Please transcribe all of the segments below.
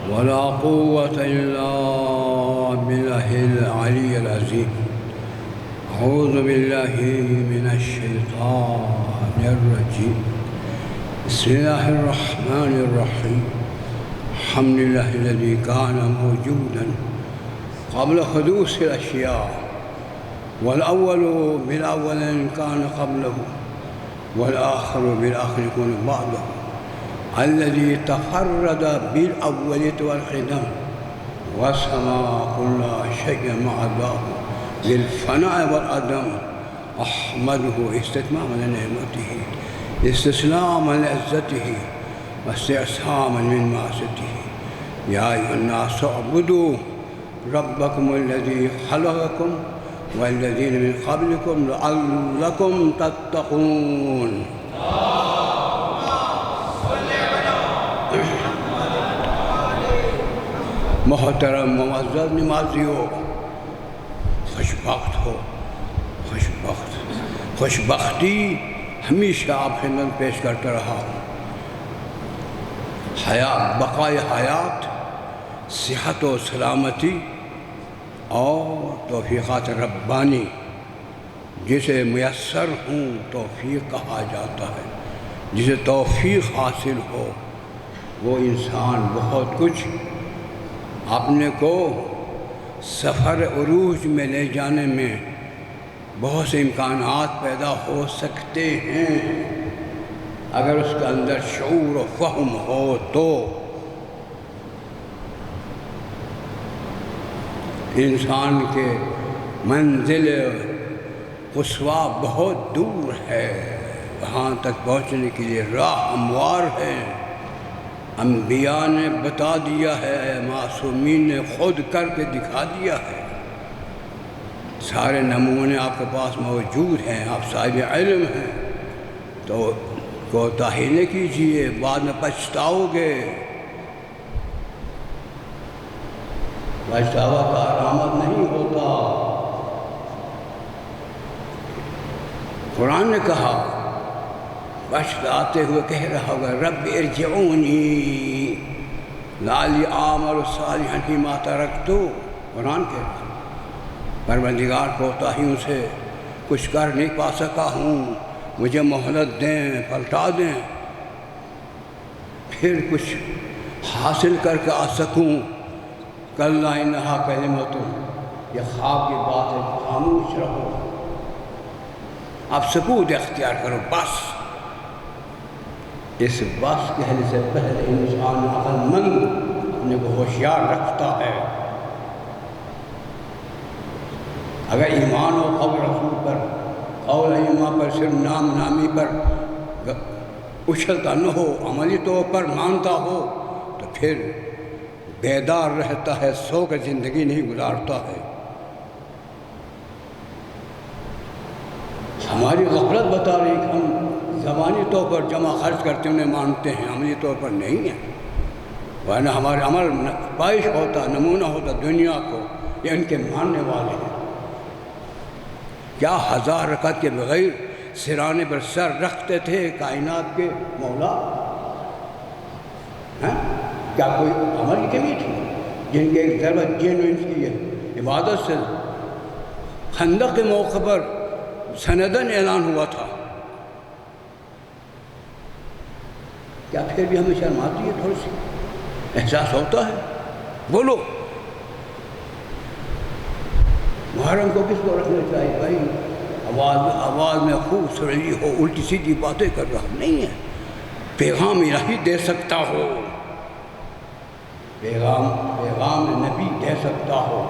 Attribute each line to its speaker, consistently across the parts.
Speaker 1: ولا قوة إلا بالله العلي العظيم. أعوذ بالله من الشيطان الرجيم. بسم الله الرحمن الرحيم. الحمد لله الذي كان موجودا قبل حدوث الأشياء، والأول بالأول كان قبله، والآخر بالآخر يكون بعده، الذي تفرد بالأولية والقدم وسمى كل شيء مع الله للفناء والعدم. أحمده استتماما لنعمته، استسلاما لعزته، واستعصاما من معصيته. يا أيها الناس اعبدوا ربكم الذي خلقكم والذين من قبلكم لعلكم تتقون. محترم معزز نمازیوں، خوشبخت ہو، خوشبختی ہمیشہ آپ خدمت پیش کرتا رہا. بقائے حیات، صحت و سلامتی اور توفیقات ربانی جسے میسر ہوں توفیق کہا جاتا ہے. جسے توفیق حاصل ہو وہ انسان بہت کچھ اپنے کو سفر عروج میں لے جانے میں بہت سے امکانات پیدا ہو سکتے ہیں اگر اس کے اندر شعور و فہم ہو تو. انسان کے منزل قصویٰ بہت دور ہے، وہاں تک پہنچنے کے لیے راہ ہموار ہے. انبیاء نے بتا دیا ہے، معصومین نے خود کر کے دکھا دیا ہے. سارے نمونے آپ کے پاس موجود ہیں، آپ صاحب علم ہیں، تو کوتاہی نہ کیجیے، بعد میں پچھتاؤ گے. پچھتاوا کارآمد نہیں ہوتا. قرآن نے کہا، پچھتاتے ہوئے کہہ رہا ہوگا، رب ارجعونی لعلی اعمل صالحا فیما ترکت. قرآن کہہ رہا، پروردگار کوتاہیوں سے کچھ کر نہیں پا سکا ہوں، مجھے مہلت دیں، پلٹا دیں، پھر کچھ حاصل کر کے آ سکوں. کلا انہا کلمۃ، یہ خواب کی بات ہے، خاموش رہو، اب سکوت اختیار کرو. بس اس بس کہنے سے پہلے انسان عقل مند اپنے کو ہوشیار رکھتا ہے. اگر ایمان و قول رسول پر، قول ائمہ پر، صرف نام نامی پر اچھلتا نہ ہو، عملی طور پر مانتا ہو، تو پھر بیدار رہتا ہے، سو کر زندگی نہیں گزارتا ہے. ہماری غفلت بتا رہی کہ ہم زبانی طور پر جمع خرچ کرتے انہیں مانتے ہیں، عملی طور پر نہیں ہیں. ورنہ ہمارے عمل پائش ہوتا، نمونہ ہوتا دنیا کو، یہ ان کے ماننے والے ہیں. کیا 1000 رکعت کے بغیر سرانے پر سر رکھتے تھے کائنات کے مولا؟ کیا کوئی عمل کی کمی تھی؟ جن کے ایک ضرورت جن و انس کی عبادت سے خندق کے موقع پر سندن اعلان ہوا تھا. کیا پھر بھی ہمیں شرم آتی ہے؟ تھوڑی سی احساس ہوتا ہے؟ بولو. محرم کو کس کو رکھنا چاہیے بھائی؟ آواز میں خوب سرلی ہو، الٹی سیدھی باتیں کر رہا نہیں ہے. پیغام الہی دے سکتا ہو، پیغام نبی دے سکتا ہو،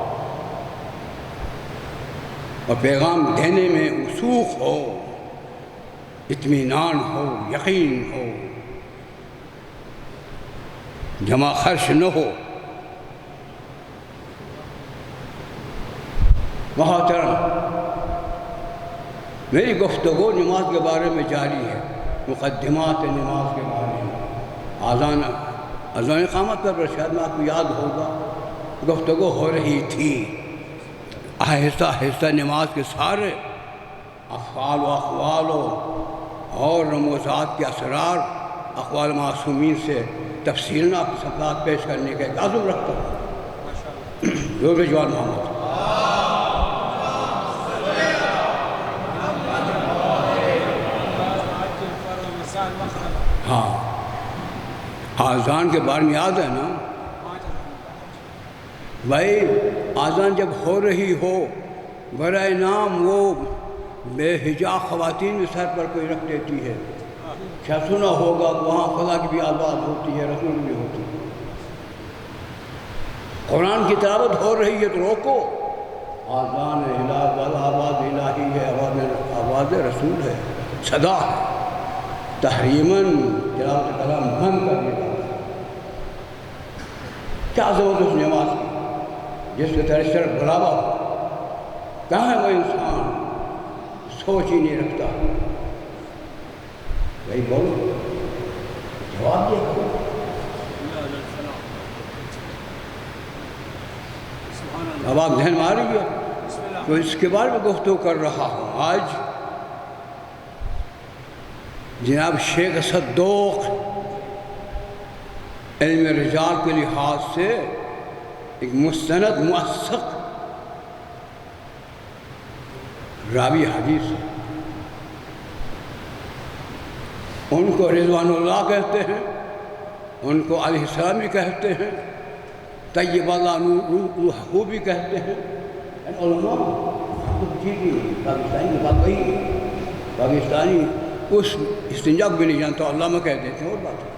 Speaker 1: اور پیغام دینے میں وثوق ہو، اطمینان ہو، یقین ہو، جمع خرچ نہ ہو. محترم، میری گفتگو نماز کے بارے میں جاری ہے، مقدمات نماز کے بارے میں. اذان اقامت پر شاید میں آپ کو یاد ہوگا گفتگو ہو رہی تھی. آہستہ آہستہ نماز کے سارے افعال و اقوال اور رموزات کے اسرار اقوال معصومین سے تفصیل آپ کی خدمت پیش کرنے کا ایک عزم رکھتا ہوں. جو رضوان محمد ہاں آذان کے بارے میں یاد ہے نا بھائی، آذان جب ہو رہی ہو برائے نام وہ بے حجاب خواتین بھی سر پر کوئی رکھ دیتی ہے. کیا سنا ہوگا وہاں خدا کی بھی آواز ہوتی ہے، رسول بھی ہوتی ہے. قرآن کی تلاوت ہو رہی ہے تو روکو. آذان الہ آواز الہی ہے، آواز رسول ہے، صدا ہے. تحریماً تلاوت کلام بند کر دیا. کیا ضرورت اس نماز کی جس کے تیرے سر بلاوا ہو؟ کہاں ہے وہ انسان سوچ ہی نہیں رکھتا؟ بھائی بولو، جواب دیا کرو. اب آپ ذہن میں آ رہی ہے تو اس کے بارے میں گفتگو کر رہا ہوں. آج جناب شیخ صدوق علم رجال کے لحاظ سے ایک مستند موثق راوی حدیث ہے. ان کو رضوان اللہ کہتے ہیں، ان کو علیہ السلام بھی کہتے ہیں، طیب اللہ روحہ بھی کہتے ہیں. علماء پاکستانی کی بات وہی ہے. پاکستانی اس استنجا کو بھی نہیں جانتا، علامہ کہہ دیتے ہیں، اور بات ہے.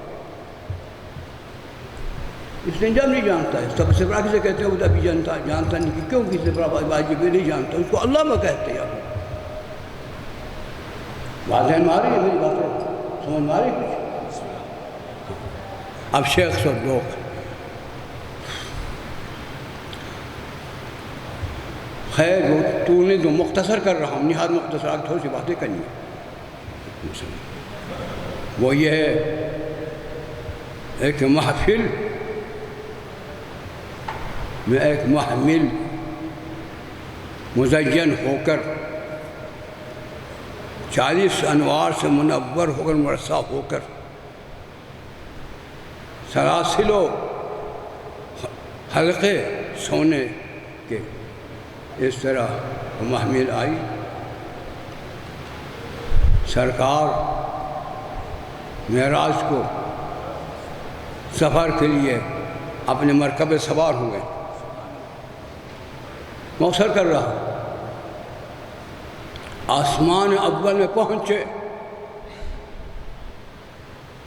Speaker 1: استنجا نہیں جانتا ہے، سب سے بڑا کسے کہتے ہیں وہ ابھی جانتا نہیں کہ کیوں کسی بڑا واجب نہیں جانتا، اس کو علامہ کہتے ہیں. واضح ماری ہے میری باتیں، سمجھ ماری کچھ. اب شیخ صدوق خیر وہ تو نے جو مختصر کر رہا ہوں، نہایت مختصر آگے تھوڑی سی باتیں کرنی ہیں. وہ یہ ہے ایک محفل میں ایک محمل مزین ہو کر 40 انوار سے منور ہو کر مرصع ہو کر سلاسل و حلقے سونے کے اس طرح محمل آئی. سرکار معراج کو سفر کے لیے اپنے مرکبے سوار ہوئے. موثر کر رہا آسمان اول میں پہنچے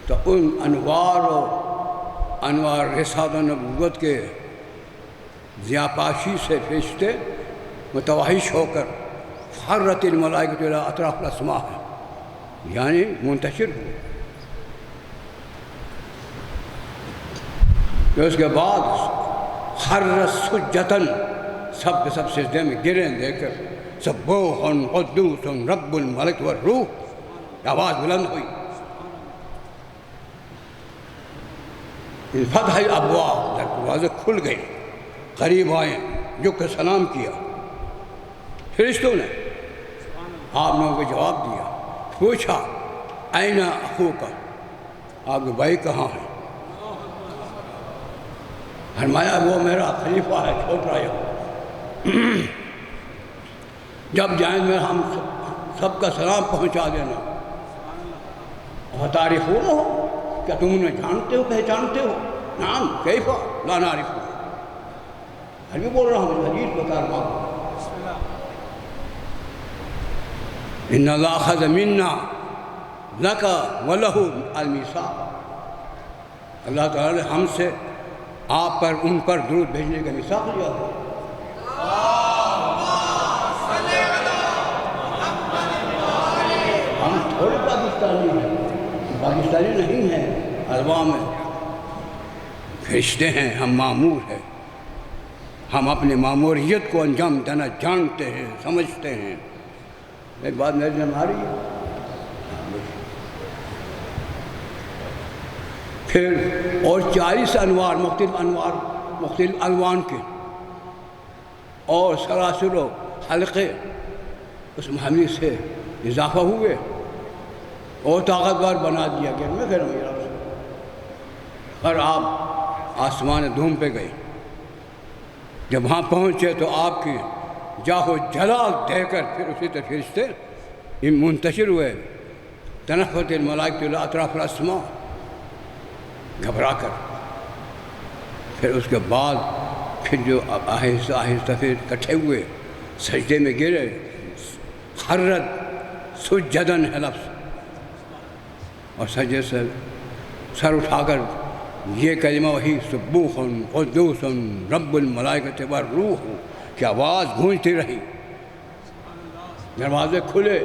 Speaker 1: تو ان انوار رسالت و نبوت کے ضیاپاشی سے فرشتے متوحش ہو کر حرت الملائکۃ الی اطراف الاسماء ہے، یعنی منتشر ہوئے. پھر اس کے بعد خرت سجداً سب کے سب سجدے میں گریں دے کر سبوح قدوس رب الملک والروح آواز بلند ہوئی. فتح الابواب دروازے کھل گئے، قریب آئے، جھک کر سلام کیا. فرشتوں نے آپ لوگوں کو جواب دیا. پوچھا این اخوک، آپ کے بھائی کہاں ہیں؟ فرمایا وہ میرا خلیفہ ہے، چھوٹا ہے. جب جائیں میں ہم سب کا سلام پہنچا دینا. تعریف ہو کیا تم انہیں جانتے ہو، پہچانتے ہو؟ نعم کیفا لا نعرف. بھی بول رہا ہوں حدیث بتا رہا ہوں. ان اللہ اخذ منا لک ولہ المیثاق، اللہ تعالیٰ نے ہم سے آپ پر ان پر درود بھیجنے کا میثاق لیا ہے. ہم تھوڑے پاکستانی ہیں، پاکستانی نہیں ہیں، عوام میں فرشتے ہیں، ہم مامور ہیں. ہم اپنے ماموریت کو انجام دینا جانتے ہیں، سمجھتے ہیں. ایک بات میرے ذہن میں آ رہی ہے. پھر اور 40 انوار مختلف الوان کے اور سلاسل و حلقے اس محمل سے اضافہ ہوئے اور طاقتور بنا دیا گیا. میں کہہ رہا ہوں اور آپ آسمان دوم پہ گئے. جب وہاں پہنچے تو آپ کی جاہ و جلال دے کر پھر اسی طرح فرشتے منتشر ہوئے. تنفت الملائکۃ الی اطراف الاسماء، گھبرا کر. پھر اس کے بعد پھر جو آہستہ آہستہ پھر اکٹھے ہوئے، سجدے میں گرے. خرت سجدن ہے لفظ، اور سجدے سے سر اٹھا کر یہ کلمہ وہی سبوح قدوس رب الملائکۃ والروح کی آواز گونجتی رہی. دروازے کھلے.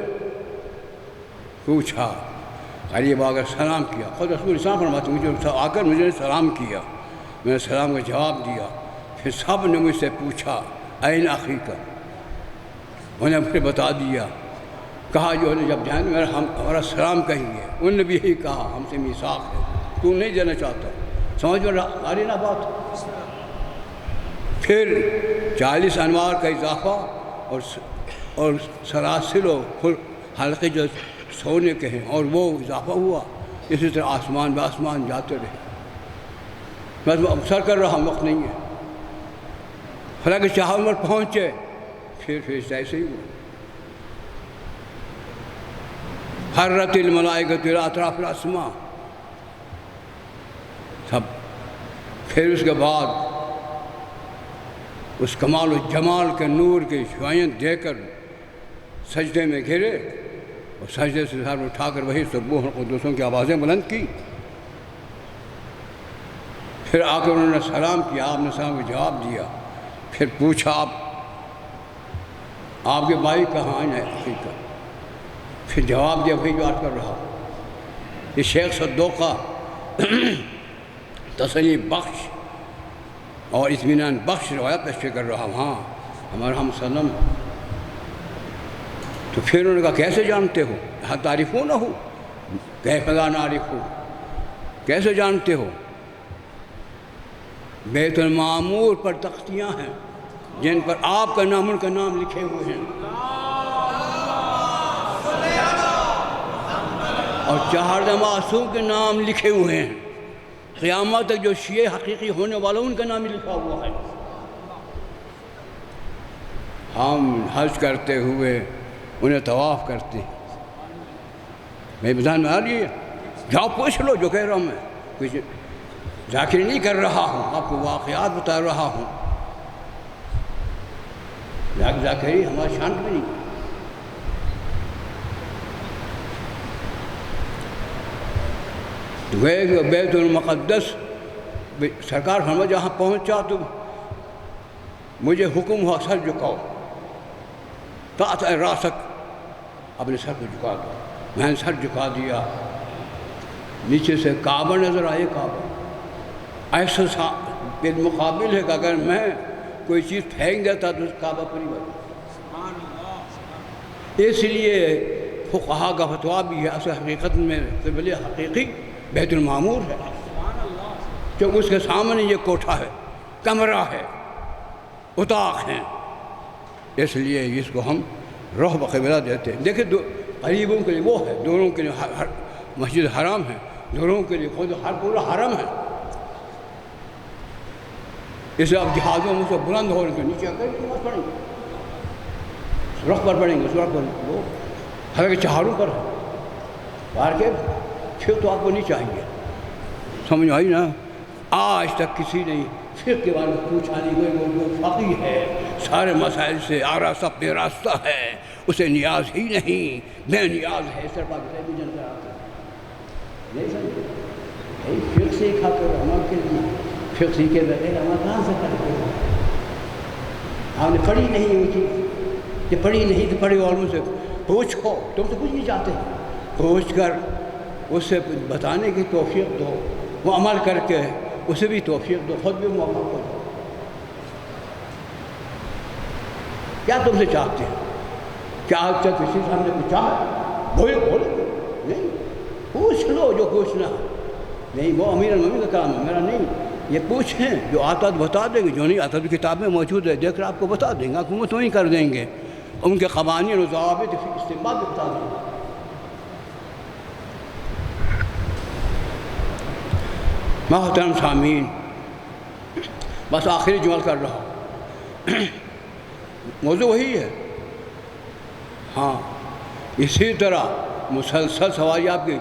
Speaker 1: پوچھا، قریب آ کر سلام کیا. خود رسول اسلام فرماتے مجھے آ کر مجھے سلام کیا، میں نے سلام کا جواب دیا. پھر سب نے مجھ سے پوچھا این اخیک، انہیں پھر بتا دیا. کہا جو نے جب جائیں ہمارا سلام کہیں گے. انہوں نے بھی یہی کہا ہم سے میثاق ہے، تو نہیں دینا چاہتا. سمجھ میں آ رہی نا بات. پھر 40 انوار کا اضافہ اور سلاسل و حلقے جو سونے کے ہیں اور وہ اضافہ ہوا. اسی طرح آسمان بہ آسمان جاتے رہے. بس سر کر رہا ہوں، وقت نہیں ہے. حالانکہ چاہوں پر پہنچے پھر ایسے ہی ہوا. حرت الملائکۃ الی اطراف الاسماء. سب پھر اس کے بعد اس کمال و جمال کے نور کی شعائیں دے کر سجدے میں گرے، اور سجدے سے سر اٹھا کر وہی سبوح قدوسوں کی آوازیں بلند کی. پھر آ کر انہوں نے سلام کیا. آپ نے سلام کا جواب دیا. پھر پوچھا آپ کے بھائی کہاں ہیں حقیقت. پھر جواب دیا وہی بات کر رہا. یہ شیخ صدوقہ تسلی بخش اور اطمینان بخش روایت پیش کر رہا. ہاں ہمارا ہم سلم. تو پھر انہوں نے کہا کیسے جانتے ہو؟ ہاں تعریف ہو نہ ہو، کیف لا نعرف ہو، کیسے جانتے ہو؟ بیت المعمور پر تختیاں ہیں جن پر آپ کا نام ان کا نام لکھے ہوئے ہیں، اور 4 معصوم کے نام لکھے ہوئے ہیں. قیامت تک جو شیعہ حقیقی ہونے والا ان کا نام لکھا ہوا ہے. ہم حج کرتے ہوئے انہیں طواف کرتے ہیں. میں بذہن میں آ رہی ہے، جاؤ پوچھ لو جو کہہ رہا ہوں. میں کچھ ذاکر نہیں کر رہا ہوں، آپ کو واقعات بتا رہا ہوں. ذاکری ہمارا شان میں نہیں. گئے بیت المقدس. سرکار فرمایا جہاں پہنچا تو مجھے حکم ہوا سر جھکاؤ. تحت راسک، اپنے سر کو جھکا دو. میں نے سر جھکا دیا. نیچے سے کعبہ نظر آئے. کعبہ ایسا بالمقابل ہے کہ اگر میں کوئی چیز پھینک دیتا تو کعبہ پر ہی بچ. اس لیے فقہا کا فتویٰ بھی ہے اصل حقیقت میں قبلہ حقیقی بیت المعمور ہے، کہ اس کے سامنے یہ کوٹھا ہے، کمرہ ہے، اتاق ہیں. اس لیے اس کو ہم رخ بقبلہ دیتے ہیں. دیکھیں قریبوں کے لیے وہ ہے، دوروں کے لیے مسجد حرام ہے، دوروں کے لیے خود ہر پورا حرم ہے. اس لیے اب جہازوں میں سے بلند ہو رہے نیچے آ کر نماز پڑھیں گے، رخ پر پڑھیں گے، اس رخ پر وہ حالانکہ چہاروں پر ہے. باہر کے پھر تو آپ کو نہیں چاہیے. سمجھ آئی نا؟ آج تک کسی نے فقہ کے بارے میں پوچھا نہیں. کوئی وہ فقیہ ہے، سارے مسائل سے آراستہ بے راستہ ہے، اسے نیاز ہی نہیں، بے نیاز ہے. اس طرح پاکستان میں جنتا آتا ہے نہیں سمجھے. فقہ سیکھا کر عمل کے لیے، فقہ سیکھے بغیر عمل کہاں سے کرتے ہیں؟ آپ نے پڑھی نہیں وہ چیز، کہ پڑھی نہیں تو پڑھی اور مجھ سے پوچھو. تم تو کچھ نہیں چاہتے، پوچھ کر اس سے بتانے کی توفیق دو، وہ عمل کر کے اسے بھی توفیق دو، خود بھی موقع کو دو. کیا تم سے چاہتے ہیں؟ کیا آج تک کسی سے ہم نے کچھ چاہا؟ بولے نہیں، پوچھ لو جو پوچھنا ہے. نہیں وہ امیر المومنین کا کام ہے، میرا نہیں. یہ پوچھیں، جو آتا تو بتا دیں گے، جو نہیں آتا تو کتاب میں موجود ہے، دیکھ کر آپ کو بتا دیں گے. حکومت وہیں کر دیں گے، ان کے قوانین و ضوابط استعمال بھی بتا دیں گے. محترم سامعین، بس آخری جمل کر رہا ہوں، موضوع وہی ہے۔ ہاں، اسی طرح مسلسل سواریات کی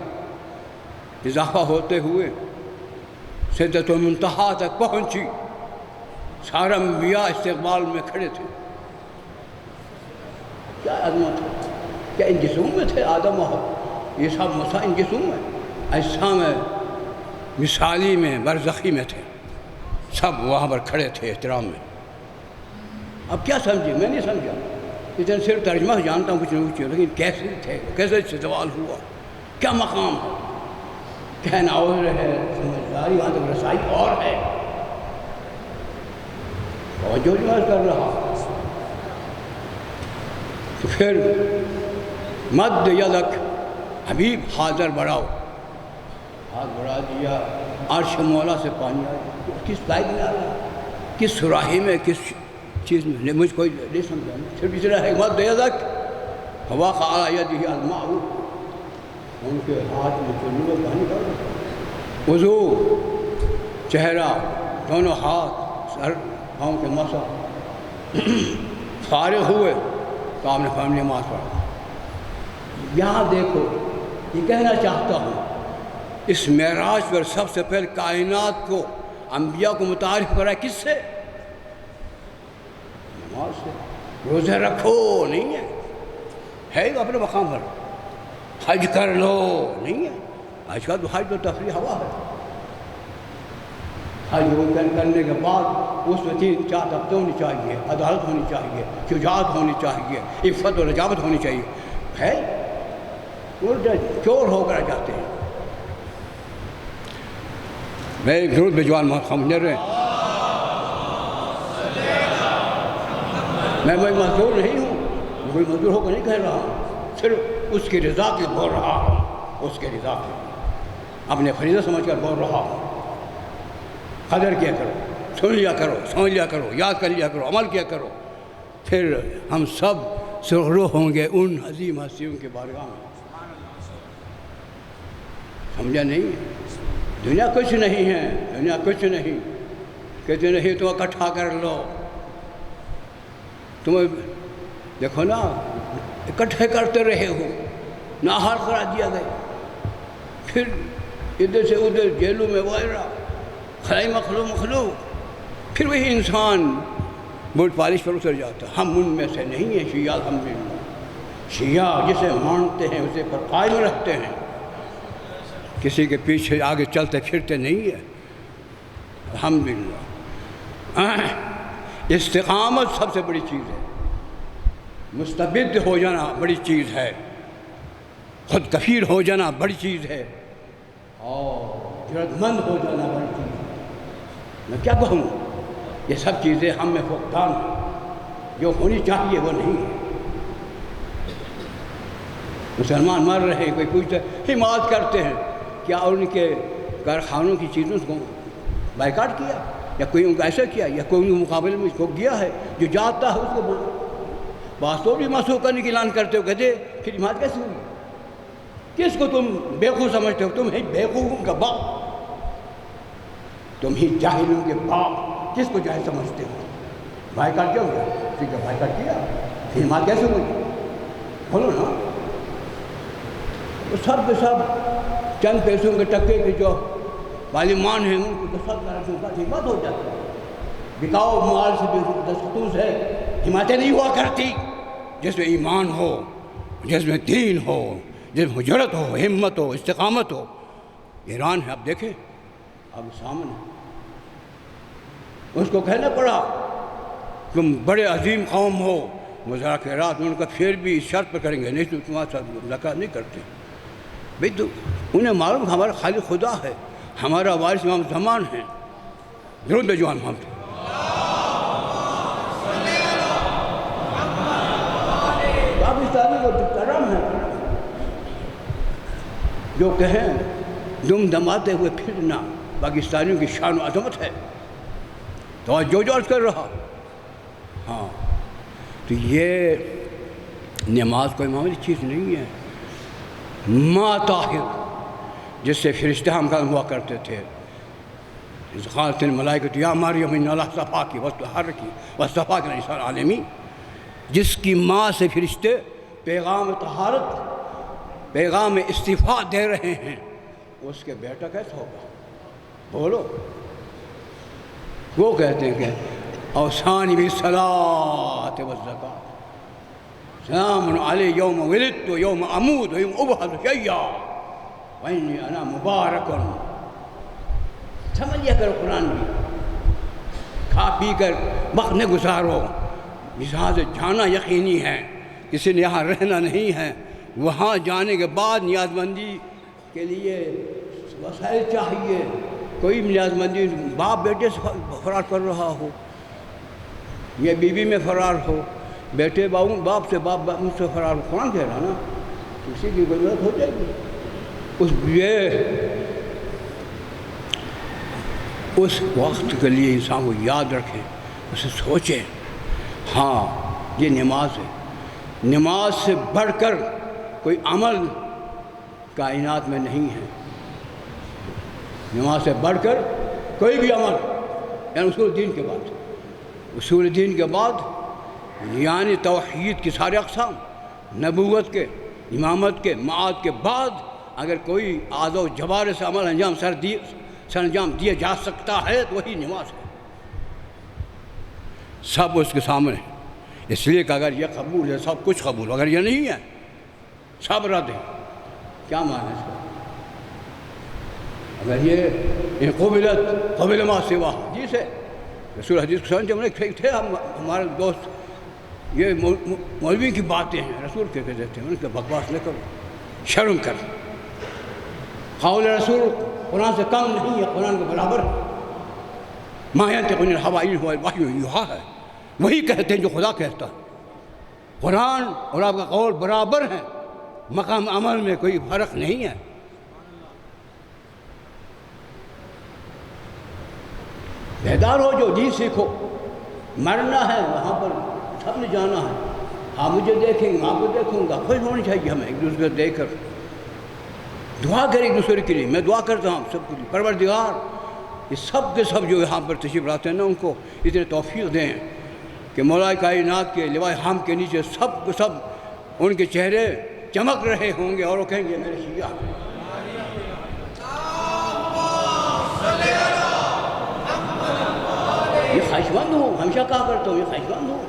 Speaker 1: اضافہ ہوتے ہوئے سدرۃ المنتہا تک پہنچی۔ سارے انبیاء استقبال میں کھڑے تھے۔ کیا عظمت ہے! کیا ان جسموں میں تھے آدم و حوا؟ یہ سب موسیٰ ان جسموں میں، اجساء میں، مثالی میں، برزخی میں تھے، سب وہاں پر کھڑے تھے احترام میں۔ اب کیا سمجھے؟ میں نہیں سمجھا، اتنا صرف ترجمہ جانتا ہوں کچھ نہ کچھ، لیکن کیسے تھے، کیسے استقبال ہوا، کیا مقام ہے، کہنا اور ہے، سمجھداری وہاں تک رسائی اور ہے۔ توجہ جو میں کر رہا تو پھر مد یدک، حبیب حاضر بڑھاؤ، ہاتھ بڑھا دیا، عرش مولا سے پانی آیا۔ کس پائپ میں آ رہا، کس سراہی میں، کس چیز میں، مجھ کوئی نہیں سمجھا، صرف اس طرح ہے مد یدک فوقع علی یدہ الماء، ان کے ہاتھ میں چلو میں پانی ڈال رہا، وضو، چہرہ، دونوں ہاتھ، سر، پاؤں کے مسح، فارغ ہوئے تو آپ نے فرمایا نماز پڑھا۔ یہاں دیکھو، یہ کہنا چاہتا ہوں، اس معراج پر سب سے پہلے کائنات کو، انبیاء کو متعارف کرا کس سے؟ نماز سے۔ روزہ رکھو نہیں ہے اپنے مقام پر، حج کر لو نہیں ہے، آج کل تو حج تو تفریح ہوا ہے۔ حج کرنے کے بعد اس میں 3-4 طبقے ہونی چاہیے، عدالت ہونی چاہیے، شجاعت ہونی چاہیے، عفت و رجابت ہونی چاہیے، ہے چور ہو کر جاتے ہیں۔ میں ایک درود بھجوان سمجھ رہے ہیں، میں مزدور نہیں ہوں، کوئی مزدور ہو کر نہیں کہہ رہا ہوں، صرف اس کی رضا کے بول رہا ہوں، اس کے رضا کے، اپنے فریضہ سمجھ کر بول رہا ہوں۔ قدر کیا کرو، سن لیا کرو، سمجھ لیا کرو، یاد کر لیا کرو، عمل کیا کرو، پھر ہم سب سرخرو ہوں گے ان عظیم ہستیوں کے بارگاہ میں۔ سمجھا نہیں؟ دنیا کچھ نہیں ہے، دنیا کچھ نہیں، کہتے نہیں تو اکٹھا کر لو، تمہیں دیکھو نا اکٹھے کرتے رہے ہو، ناحال قرار دیا گیا، پھر ادھر سے ادھر جیلوں میں وغیرہ، خلائی مخلوق، پھر وہی انسان بوٹ پالش پر اتر جاتا۔ ہم ان میں سے نہیں ہیں شیعہ، الحمدللہ۔ شیعہ جسے مانتے ہیں اسے پر قائم رکھتے ہیں، کسی کے پیچھے آگے چلتے پھرتے نہیں ہے، الحمدللہ۔ استقامت سب سے بڑی چیز ہے، مستبد ہو جانا بڑی چیز ہے، خود کفیل ہو جانا بڑی چیز ہے، اور جرأت مند ہو جانا بڑی چیز ہے۔ میں کیا کہوں، یہ سب چیزیں ہم میں فقدان ہیں، جو ہونی چاہیے وہ نہیں ہے۔ مسلمان مر رہے ہیں، کوئی پوچھتا ہے حمایت کرتے ہیں، کیا ان کے کارخانوں کی چیزوں کو بائیکاٹ کیا، یا کوئی ان کو ایسا کیا، یا کوئی ان کے مقابلے میں اس کو گیا ہے؟ جو جاتا ہے اس کو باتوں بھی مسوخ کرنے کی اعلان کرتے ہو، کہتے پھر حمایت کیسے ہوگی؟ کس کو تم بیوقوف سمجھتے ہو؟ تم ہی بیوقوفوں کا باپ، تم ہی جاہلوں کے باپ، کس کو جاہل سمجھتے ہو؟ بائیکاٹ کیا ہو گیا؟ ٹھیک ہے بائیکاٹ کیا، پھر حمایت کیسے ہوگی؟ بولو نا۔ تو سب کے سب چند پیسوں کے ٹکے کے جو عالمان ہیں ان کو تو سب حمایت ہو جاتی ہے، بکاؤ مال سے دستخطوں سے حمایتیں نہیں ہوا کرتی۔ جس میں ایمان ہو، جس میں دین ہو، جس میں جرأت ہو، ہمت ہو، استقامت ہو۔ ایران ہے، اب دیکھیں، اب سامنے اس کو کہنا پڑا تم بڑے عظیم قوم ہو، مذاکرات ان کا پھر بھی اس شرط پر کریں گے، نہیں تو تمہارے ساتھ مذاکرات نہیں کرتے۔ بھئی تو انہیں معلوم ہمارا خالق خدا ہے، ہمارا وارث امام زمان ہے۔ درود بجوان محمد۔ پاکستانی کو کرم ہے، جو کہیں دم دماتے ہوئے پھرنا پاکستانیوں کی شان و عظمت ہے، تو جو عرض کر رہا۔ ہاں تو یہ نماز کوئی معمولی چیز نہیں ہے۔ ما طاہر، جس سے فرشتہ ہم کا ہوا کرتے تھے، اذ قالت الملائکۃ یا مریم ان اللہ اصطفاک وطہرک واصطفاک علی نساء العالمین، جس کی ماں سے فرشتے پیغام طہارت، پیغام استفاء دے رہے ہیں، اس کے بیٹا کیسا ہوگا؟ بولو۔ وہ کہتے ہیں کہ اوصانی بالصلاۃ والزکاۃ، سلام علی یوم ولدت و یوم اموت و یوم ابعث حیا وانی انا مبارک۔ سمجھ لیا کرو قرآن بھی، کھا پی کر وقت نہ گزارو، جہاں سے جانا یقینی ہے، کسی نے یہاں رہنا نہیں ہے، وہاں جانے کے بعد نیاز مندی کے لیے وسائل چاہیے۔ کوئی نیاز مندی باپ بیٹے سے فرار کر رہا ہو، یہ بیوی میں فرار ہو، بیٹے باپ سے باپ مجھ سے فرار ہو، قرآن کہہ رہا نا، کسی کی ضرورت ہو جائے گی۔ اس وقت کے لیے انسان کو یاد رکھے، اسے سوچے، ہاں یہ نماز ہے، نماز سے بڑھ کر کوئی عمل کائنات میں نہیں ہے، نماز سے بڑھ کر کوئی بھی عمل، یعنی اصول دین کے بعد، اصول دین کے بعد یعنی توحید کی سارے اقسام، نبوت کے، امامت کے، معاد کے بعد اگر کوئی آز و جبار سے عمل سر انجام دیا جا سکتا ہے تو وہی نماز ہے، سب اس کے سامنے، اس لیے کہ اگر یہ قبول ہے سب کچھ قبول، اگر یہ نہیں ہے سب رد ہے۔ کیا معنی ہے اس کا؟ اگر یہ قبلت قبل ما سوا حدیث ہے، رسول حدیث کو سمجھ جب تھے ہمارے دوست، یہ مولوی کی باتیں ہیں، رسول کہہ دیتے ہیں، ان کے بکواس نہ کرو، شرم کر۔ قول رسول قرآن سے کم نہیں ہے، قرآن کے برابر ہے، ما ينطق عن الهوى ان هو الا وحی یوحی ہے، وہی کہتے ہیں جو خدا کہتا ہے۔ قرآن اور آپ کا قول برابر ہے، مقام عمل میں کوئی فرق نہیں ہے۔ بیدار ہو، جو دین سیکھو، مرنا ہے وہاں پر سب نے جانا ہے، آپ مجھے دیکھیں گے، آپ کو دیکھوں گا، خوش ہونی چاہیے ہمیں ایک دوسرے کو دیکھ کر، دعا کریں ایک دوسرے کے لیے۔ میں دعا کرتا ہوں سب کے لیے، پروردگار یہ سب کے سب جو یہاں پر تشریف لاتے ہیں نا، ان کو اتنے توفیق دیں کہ مولا کائنات کے لوائے حمد کے نیچے سب کے سب ان کے چہرے چمک رہے ہوں گے اور وہ کہیں گے میرے شیعہ۔ یہ خواہشمند ہوں، ہمیشہ کہا کرتا ہوں، یہ خواہشمند ہوں،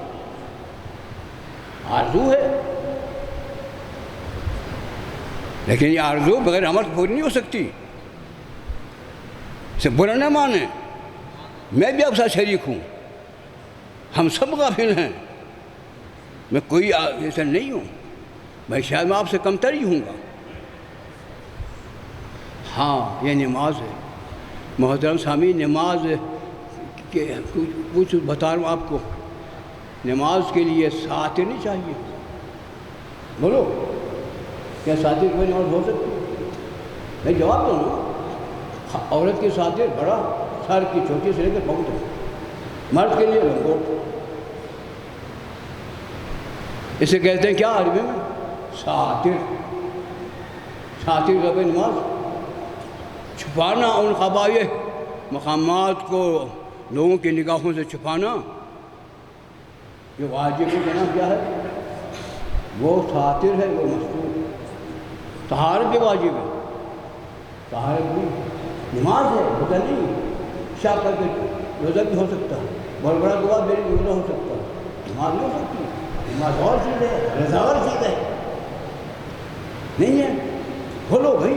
Speaker 1: آرزو ہے، لیکن یہ آرزو بغیر عمل پوری نہیں ہو سکتی۔ اسے برا نہ مانیں، میں بھی آپ ساتھ شریک ہوں، ہم سب غافل ہیں، میں کوئی ایسا نہیں ہوں، میں شاید میں آپ سے کمتر ہی ہوں گا۔ ہاں یہ نماز ہے محترم سامعین، نماز کے کچھ بتا رہا ہوں آپ کو، نماز کے لیے ساتر نہیں چاہیے۔ بولو کیا ساتر کوئی نماز ہو سکتی؟ میں جواب دوں نا، عورت کی ساتر بڑا، سر کی چھوٹی سے لے کر پاؤں تک، مرد کے لیے لنگوٹ، اسے کہتے ہیں کیا عربی میں؟ ساتر۔ ساتر کا کوئی نماز چھپانا ان قبائح مقامات کو لوگوں کی نگاہوں سے چھپانا، جو واجب کا نام کیا ہے؟ وہ ساتر ہے، وہ مستور۔ طہارت بھی واجب ہے، طہارت بھی نماز ہے، روزہ نہیں، شاہ کر کے روزہ بھی ہو سکتا ہے، بہت بڑا دعا میری روزہ ہو سکتا ہے، نماز نہیں ہو سکتی، نماز اور چیز ہے، رضا اور چیز ہے، نہیں ہے؟ کھولو بھائی،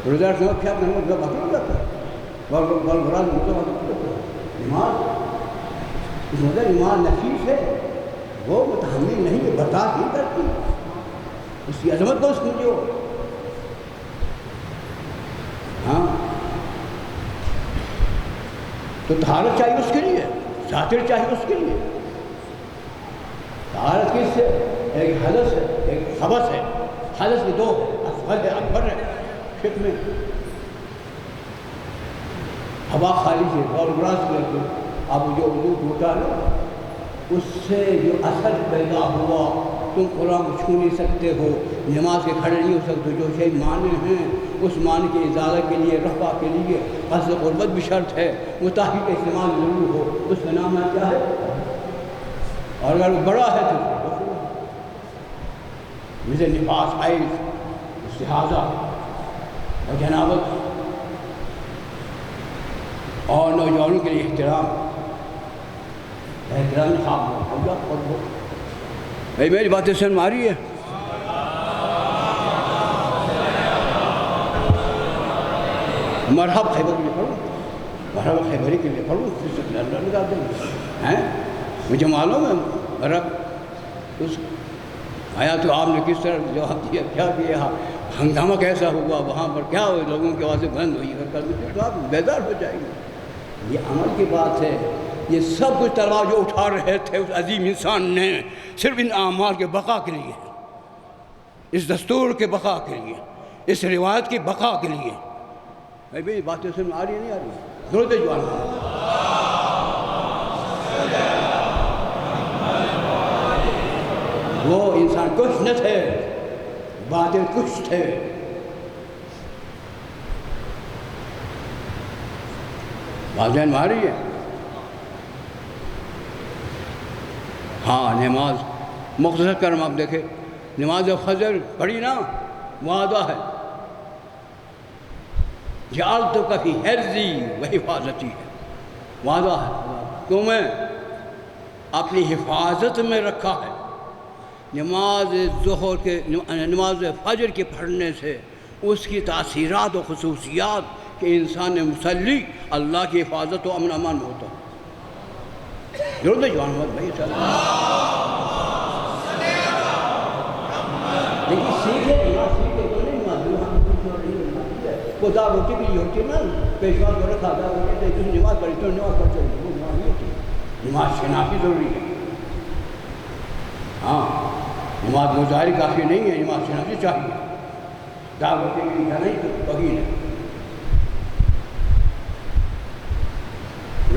Speaker 1: روزہ رکھنے کا کیا محمد کا باقی ہو جاتا ہے، بہت بڑا نماز، اس وجہ نماز نفیس ہے، وہ متحمل نہیں ہے، برداشت نہیں کرتی، اس کی عظمت کو سمجھو۔ ہاں تو طہارت چاہیے اس کے لیے، ساتر چاہیے اس کے لیے۔ طہارت کس سے؟ ایک حدث ہے، ایک خبث ہے، حدث کی دو ہے، اصغر ہے اکبر ہے، فقہ میں ہوا خارج ہے اور براز کر کے اب جو وضو ٹوٹا نا، اس سے جو اثر پیدا ہوا تم قرآن کو چھو نہیں سکتے ہو، نماز کے کھڑے نہیں ہو سکتے، جو شیء معنی ہیں اس معنی کی ازالہ کے لیے، رفع کے لیے قصد قربت بھی شرط ہے، متحد کا استعمال ضرور ہو، اس کا نام ہے کیا ہے؟ اور اگر وہ بڑا ہے تو جیسے نفاس، حیض، استحاضہ اور جنابت، اور نوجوانوں کے لیے احترام خواب ہو جا خود ہو۔ بھائی میری باتیں سن ماری ہے؟ مرحب خیبر کے لیے پڑھوں، مرحب خیبری کے لیے پڑھوں، اس سے اللہ لگا دیں ہیں، مجھے معلوم ہے مرحب اس آیا تو آپ نے کس طرح جواب دیا، کیا کیا، ہنگامہ کیسا ہوا وہاں پر، کیا ہوئی، لوگوں کی آوازیں بند ہوئی، تو آپ بیدار ہو جائیں گے۔ یہ عمل کی بات ہے، یہ سب کچھ تلوار جو اٹھا رہے تھے اس عظیم انسان نے صرف ان اعمال کے بقا کے لیے، اس دستور کے بقا کے لیے، اس روایت کی بقا کے لیے۔ بھائی باتیں سن آ رہی ہے نہیں آ رہی؟ درود جوان وہ انسان کچھ نہ تھے، باطل کچھ تھے۔ باتیں ماری ہے؟ ہاں نماز مختصر کرم آپ دیکھیں، نماز فجر پڑھی نا، وعدہ ہے جعلتک فی حرزی و حفاظتی ہے، وعدہ ہے تمہیں اپنی حفاظت میں رکھا ہے۔ نماز ظہر کے، نماز فجر کے پڑھنے سے اس کی تاثیرات و خصوصیات کہ انسان مصلی اللہ کی حفاظت و امن امان میں ہوتا ہے۔ درود جوان محمد بھائی صلی اللہ لیکن سیکھے تو نہیں وہ دار روٹی بھی ہوتی ہے نا، پیشوا کو رکھا دار روٹی تم نماز پڑھی تو نماز پڑھ چلی، وہ نماز نہیں ہوتی، نماز شناختی ضروری ہے۔ ہاں نماز گزاری کافی نہیں ہے، نماز شناختی چاہیے، دار روٹی بھی نہیں تو توہین ہے۔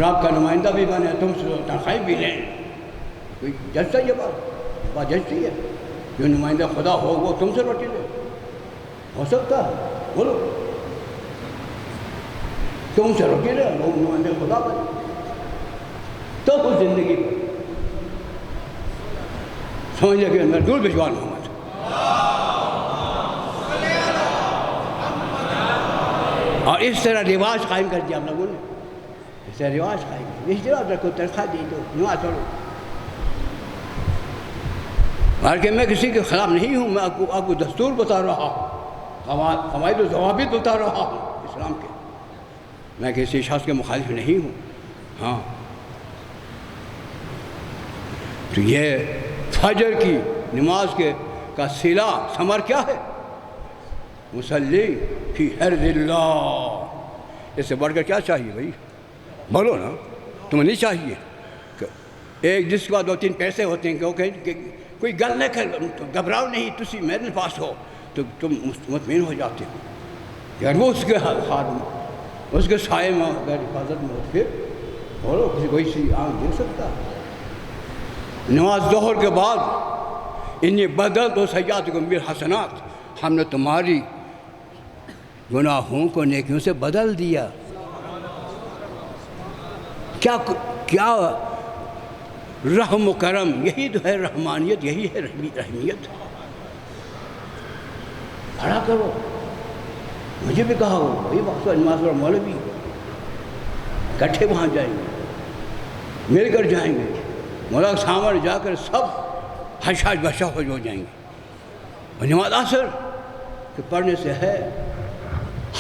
Speaker 1: رب کا نمائندہ بھی بنے، تم سے تنخواہ بھی لیں، کوئی ججتا ہے یہ بات ججتی ہے، جو نمائندہ خدا ہو وہ تم سے روٹی لے، ہو سکتا ہے؟ بولو تم سے روٹی لے، لوگ نمائندہ خدا بنے تو کچھ زندگی کو سمجھنے کے اندر دور بھجوان محمد۔ اور اس طرح رواج قائم کر دیا ہم لوگوں نے، اس طرح رواج قائم کیا، اس رواج رکھو، تنخواہ دے دو، نماز پڑھو۔ بلکہ میں کسی کے خلاف نہیں ہوں، میں آپ کو دستور بتا رہا ہوں، قواعد و ضوابط بتا رہا ہوں اسلام کے، میں کسی شخص کے مخالف نہیں ہوں۔ ہاں تو یہ فجر کی نماز کا صلہ ثمر کیا ہے؟ مصلی فی حرز اللہ، اس سے بڑھ کر کیا چاہیے بھائی؟ بولو نا، تمہیں نہیں چاہیے کہ ایک جس کے بعد 2-3 پیسے ہوتے ہیں کہ کوئی گل نہ کر، گھبراؤ نہیں، تسی میرے پاس ہو تو تم مطمئن ہو جاتے ہو کہ اگر وہ اس کے ہاتھ میں، اس کے سائے میں اگر حفاظت میں ہو پھر بولو کسی کوئی سی آنکھ دیکھ سکتا۔ نماز ظہر کے بعد انی بدلت سیئاتکم بالحسنات، ہم نے تمہاری گناہوں کو نیکیوں سے بدل دیا۔ کیا رحم و کرم، یہی تو ہے رحمانیت، یہی ہے رحمیت۔ کھڑا کرو، مجھے بھی کہا ہو وہی وقت نماز اور مولوی اکٹھے وہاں جائیں گے، مل کر جائیں گے، مولا کے سامنے جا کر سب حشاش بشا ہو جائیں گے۔ اور نماز عصر کے پڑھنے سے ہے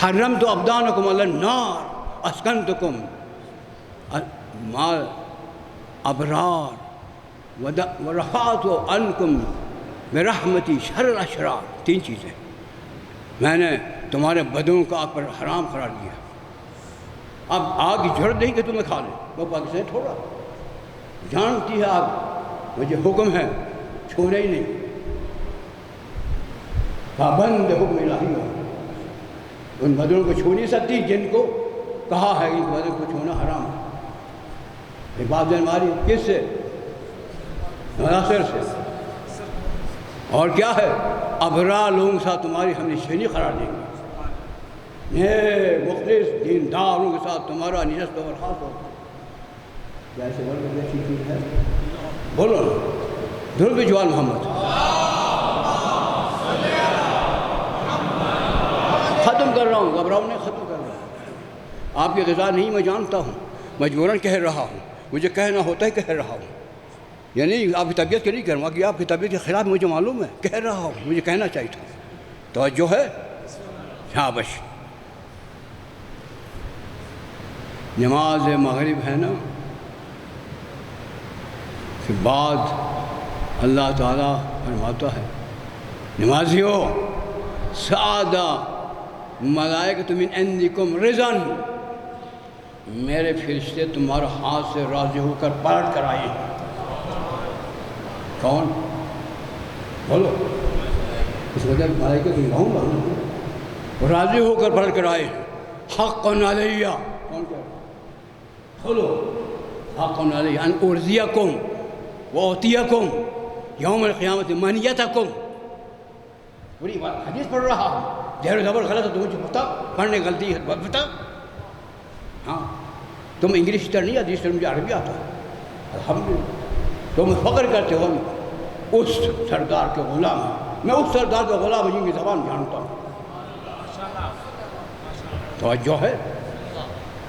Speaker 1: حرمت ابدانکم علی النار اسکنتکم مال ابرار ورفعت عنکم برحمتی شر الاشرار، 3 چیزیں میں نے تمہارے بدنوں کا آپ پر حرام قرار دیا۔ اب آگ کی ضرورت نہیں کہ تمہیں کھا لے، وہ پاکستان تھوڑا جانتی ہے آگ، مجھے حکم ہے چھوڑے ہی نہیں، پابند حکم الہی ہو، ان بدنوں کو چھو نہیں سکتی جن کو کہا ہے کہ بدن کو چھونا حرام ہے۔ یہ بات ہماری کس سے؟ ناصر سے، اور کیا ہے؟ ابرار لوگوں کے ساتھ تمہاری ہم نشانی قرار دیں گے، نیک مخلص دینداروں کے ساتھ تمہارا نشست و برخاست ہوگا۔ جیسے بول کے اچھی چیز ہے، بولو نا درود بجوال محمد۔ ختم کر رہا ہوں، گھبراؤ نہیں، ختم کر رہا ہوں۔ آپ کی غذا نہیں میں جانتا ہوں، مجبوراً کہہ رہا ہوں، مجھے کہنا ہوتا ہے کہہ رہا ہوں، یعنی آپ کی طبیعت کے نہیں کہہ رہا ہوں کہ آپ کی طبیعت کے خلاف مجھے معلوم ہے، کہہ رہا ہوں، مجھے کہنا چاہیے تھا۔ توجہ ہے؟ شابش۔ نماز مغرب ہے نا، پھر بعد اللہ تعالیٰ فرماتا ہے نمازیوں سعادہ ملائکۃ من عندکم رضاً، میرے فرشتے تمہارے ہاتھ سے راضی ہو کر پلٹ کر آئے۔ کون؟ بولو، اس وجہ ملائکہ تم کہوں گا راضی ہو کر پلٹ کر آئے۔ حق علیہ، کون کہہ رہا؟ بولو، حق علیہ ان ارضیکم واعطیکم یوم القیامت منیتکم۔ پوری بات حدیث پڑھ رہا ہوں، زہر و زبر غلط ہے تو مجھے بتا، پڑھنے غلطی ہے بتا۔ ہاں تم انگلش ٹیچر نہیں آتی، اس طرح مجھے عربی آتا ہے الحمدللہ۔ تم فخر کرتے ہو اس سردار کے غلام ہیں، میں اس سردار کے غلام جن کی زبان جانتا ہوں۔ توجہ ہے؟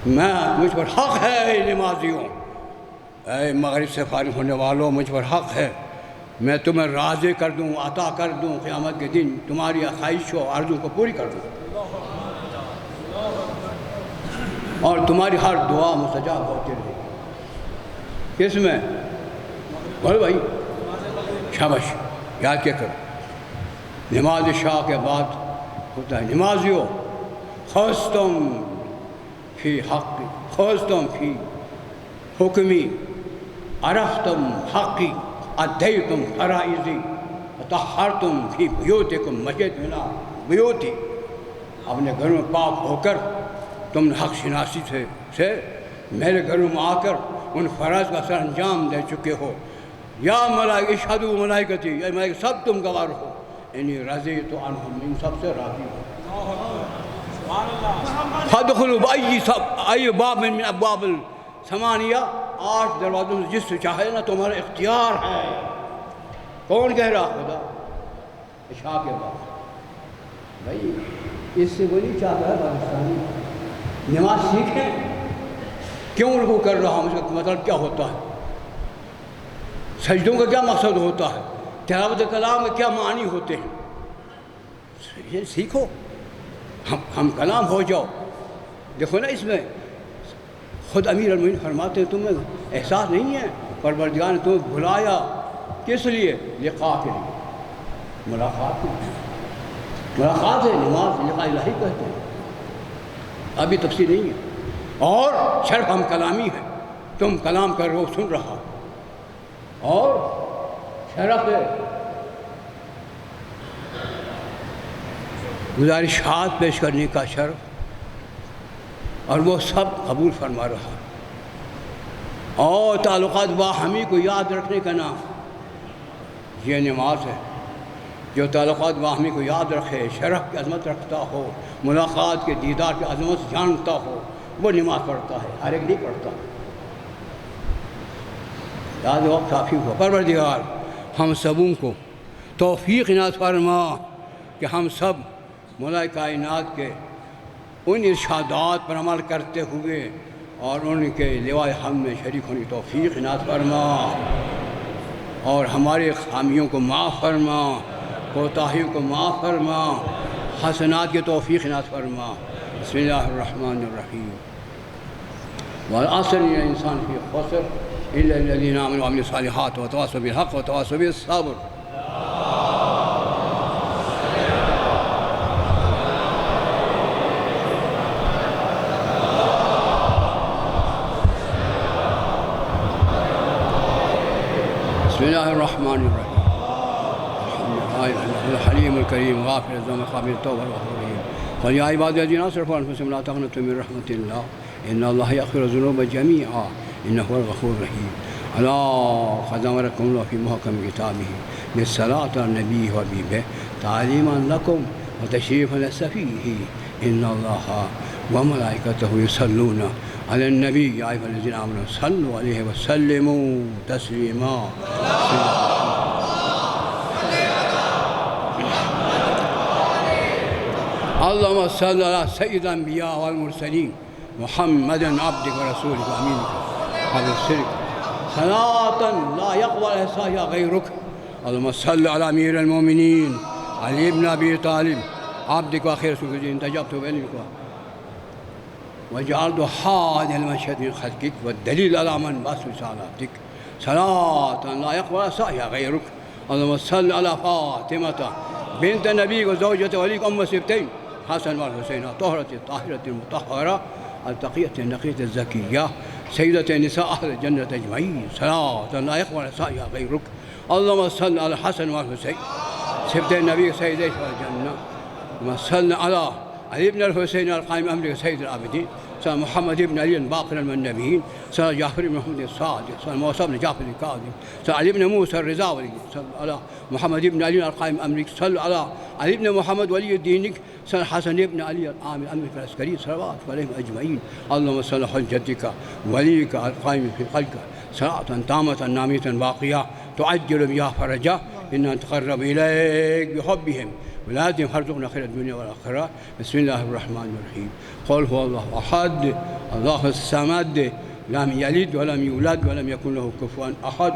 Speaker 1: مجھ پر حق ہے اے نمازیوں، اے مغرب سے فارغ ہونے والوں، مجھ پر حق ہے، میں تمہیں راضی کر دوں، عطا کر دوں، قیامت کے دن تمہاری خواہشوں آرزو کو پوری کر دوں، اور تمہاری ہر دعا مستجاب ہوتی رہے۔ کس میں؟ بولو بھائی، شابش، یاد کیا کرو۔ نماز شاہ کے بعد ہوتا ہے نمازیوں خستم فی حق، خستم فی حکمی، عرفتم حقی، ادیتم فرائضی، طہرتم فی بیوتکم مسجد منا بیوتی۔ اپنے گھروں میں پاک ہو کر تم نے حق شناسی سے میرے گھروں میں آ کر ان فرائض کا سر انجام دے چکے ہو۔ یا ملائکہ اشہدوا ملائکتی، یا ملائکہ سب تم گواہ ہو، انی رضیت عنہم، ان سب سے راضی ہو۔ فادخلوا بأي باب من ابواب الثمانیہ، 8 دروازوں سے جس سے چاہے نا، تمہارا اختیار ہے۔ کون کہہ رہا؟ خدا۔ عشاء کے بعد بھائی اس سے وہ نہیں چاہتا ہے پاکستانی نماز سیکھیں، کیوں رکوع کر رہا ہوں، اس کا مطلب کیا ہوتا ہے، سجدوں کا کیا مقصد ہوتا ہے، تلاوت کلام کے کیا معنی ہوتے ہیں، یہ سیکھو، ہم کلام ہو جاؤ۔ دیکھو نا اس میں خود امیر المومنین فرماتے ہیں تمہیں احساس نہیں ہے پروردگار نے تمہیں بلایا کس لیے؟ لقاء کے لیے، ملاقات کے لیے۔ ملاقات ہے نماز، لقاء الہی کہتے ہیں، ابھی تفصیل نہیں ہے۔ اور شرف ہم کلامی ہے، تم کلام کر رہے ہو، سن رہا، اور شرف ہے گزارشات پیش کرنے کا شرف، اور وہ سب قبول فرما رہا۔ اور تعلقات باہمی کو یاد رکھنے کا نام یہ نماز ہے۔ جو تعلقات باہمی کو یاد رکھے، شرف کی عظمت رکھتا ہو، ملاقات کے دیدار کی عظمت جانتا ہو، وہ نماز پڑھتا ہے، ہر ایک نہیں پڑھتا۔ یاد وقت کافی ہوا۔ پروردگار ہم سبوں کو توفیق عنایت فرما کہ ہم سب مولائے کائنات کے ان ارشادات پر عمل کرتے ہوئے اور ان کے لوائے حمد میں شریک ہونے کی توفیق عنایت فرما، اور ہمارے خامیوں کو معاف فرما، کوتاہیوں کو معاف فرما، حسنات کی توفیق عنایت فرما۔ بسم اللہ الرحمن الرحیم۔ والعصر الانسان فی خسر الا الذین آمنوا وعملوا الصالحات وتواصوا بالحق وتواصوا بالصبر۔ بسم اللہ الرحمن الرحیم۔ الحلیم الکریم غافر الذنب قابل التوبہ الغفور الرحیم۔ فیا عبادی الذین اسرفوا علی انفسہم لا تقنطوا من رحمۃ اللہ ان اللہ یغفر الذنوب جمیعا انہ هو الغفور الرحیم۔ ألا قد أمركم الله في محكم كتابه بالصلاة على النبي وحبيبه تعليما لكم وتشريفا لسفيه إن الله وملائكته يصلون على النبي يا أيها الذين آمنوا صلوا عليه وسلموا تسليما. اللهم صل على سيد الأنبياء والمرسلين محمد عبدك ورسولك وأمينك على السرك صلاة لا يقبل إحصائها غيرك. اللهم صل على أمير المؤمنين علي بن أبي طالب عبدك وأخي رسولك الذي انتجبت بإلمك وجعلت هذا المشهد من خلقك والدليل على من بث رسالاتك صلاة لا يقبل إحصائها غيرك. اللهم صل على فاطمة بنت نبيك وزوجة وليك أم السبتين حسن والحسين الطهرة الطاهرة المطهرة التقية النقية الزكية سيدة نساء أهل الجنة أجمعين صلاة لا يقبل إحصائها غيرك. اللهم صل على الحسن والحسين سبتي النبي سيدي الجنة. اللهم صل على علي بن الحسين القائم أمرك سيد العابدين صلى محمد بن علي باقر من النبيين صلى جعفر بن محمد الصادق صلى موسى بن جعفر الكاظم صلى علي بن موسى الرضا ولي صلى على محمد بن علي القائم أمرك صلى على علي بن محمد ولي دينك صلى حسن بن علي العامل أمرك العسكري صلوات عليهم أجمعين. اللهم صل حجتك وليك القائم في خلقك صلاة تامة نامية باقية تعجل بها فرجا إنا نتقرب إليك بحبهم ولازم ارزقنا خير الدنيا والآخرة. بسم الله الرحمن الرحيم. قل هو الله أحد الله الصمد لم يلد ولم يولد ولم يكن له كفوا أحد.